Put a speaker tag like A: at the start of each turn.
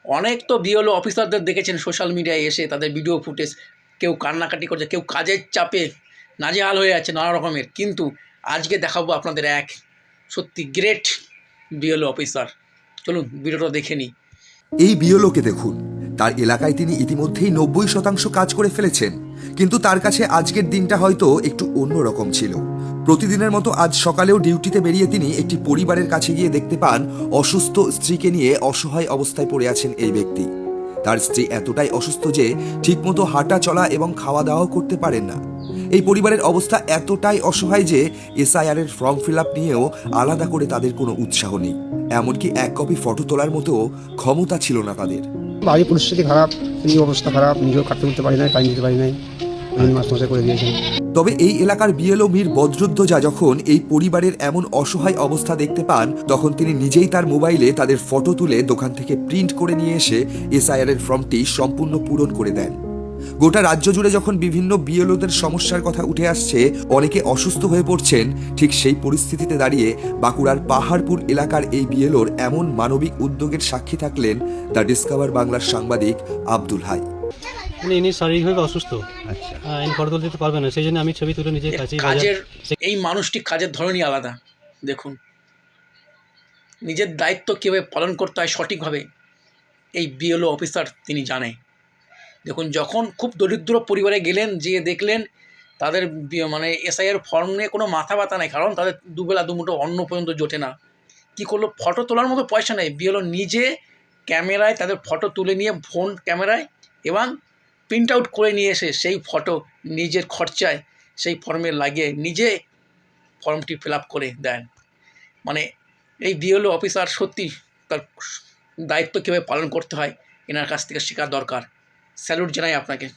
A: অনেক তো বিএলও অফিসারদের দেখেছেন সোশ্যাল মিডিয়ায় এসে তাদের ভিডিও ফুটেজ, কেউ কান্নাকাটি করছে, কেউ কাজের চাপে নাজেহাল হয়ে যাচ্ছে নানা রকমের। কিন্তু আজকে দেখাবো আপনাদের এক সত্যি গ্রেট বিএলও অফিসার। চলুন ভিডিওটা দেখে নিই।
B: এই বিএলওকে দেখুন, তার এলাকায় তিনি ইতিমধ্যেই 90% কাজ করে ফেলেছেন, কিন্তু তার কাছে আজকের দিনটা হয়তো একটু অন্যরকম ছিল। প্রতিদিনের মতো আজ সকালেও ডিউটিতে বেরিয়ে তিনি একটি পরিবারের কাছে গিয়ে দেখতে পান অসুস্থ স্ত্রীকে নিয়ে অসহায় অবস্থায় পড়ে আছেন এই ব্যক্তি। তার স্ত্রী এতটাই অসুস্থ যে ঠিকমতো হাঁটা চলা এবং খাওয়া দাওয়াও করতে পারেন না। এই পরিবারের অবস্থা এতটাই অসহায় যে এসআইআর এর ফর্ম ফিল আপ নিয়েও আলাদা করে তাদের কোনো উৎসাহ নেই, এমনকি এক কপি ফটো তোলার মতো ক্ষমতা ছিল না তাদের।
C: বাড়ির পরিস্থিতি খারাপ, এই অবস্থা খারাপ, নিজেও কাটতে করতে পারি না, টাইম দিতে পারি নাই, মাস্টারমশাই করে দিয়েছেন।
B: তবে এই এলাকার বিএলও মীর বদরুদ্দোজা যখন এই পরিবারের এমন অসহায় অবস্থা দেখতে পান, তখন তিনি নিজেই তার মোবাইলে তাদের ফটো তুলে দোকান থেকে প্রিন্ট করে নিয়ে এসে এসআইআর এর ফর্মটি সম্পূর্ণ পূরণ করে দেন। গোটা রাজ্য জুড়ে যখন বিভিন্ন বিএলওদের সমস্যার কথা উঠে আসছে, অনেকে অসুস্থ হয়ে পড়ছেন, ঠিক সেই পরিস্থিতিতে দাঁড়িয়ে বাঁকুড়ার পাহাড়পুর এলাকার এই বিএলওর এমন মানবিক উদ্যোগের সাক্ষী থাকলেন দ্য ডিসকভার বাংলার সাংবাদিক আব্দুল হাই।
D: ইনি শারীরিকভাবে অসুস্থ।
E: আচ্ছা,
D: ইনি ফটো তুলতে পারবেন না, সেই জন্য আমি ছবি তুলে নিজের কাছেই
A: কাজের এই মানুষটি কাজের ধরনই আলাদা। দেখুন নিজের দায়িত্ব কীভাবে পালন করতে হয় সঠিকভাবে এই বিএলও অফিসার তিনি জানে। দেখুন যখন খুব দরিদ্র পরিবারে গেলেন, যেয়ে দেখলেন তাদের মানে এসআইআর ফর্ম নিয়ে কোনো মাথা ব্যথা নেই, কারণ তাদের দুবেলা দুমুঠো অন্ন পর্যন্ত জোটে না। কী করলো, ফটো তোলার মতো পয়সা নেই, বিএলও নিজে ক্যামেরায় তাদের ফটো তুলে নিয়ে ফোন ক্যামেরায় এবং প্রিন্ট আউট করে নিয়ে এসে সেই ফটো নিজের খরচায় সেই ফর্মে লাগিয়ে নিজে ফর্মটি ফিল আপ করে দেন। মানে এই বিএলও অফিসার সত্যি তার দায়িত্ব কীভাবে পালন করতে হয় এনার কাছ থেকে শেখার দরকার। স্যালুট জানাই আপনাকে।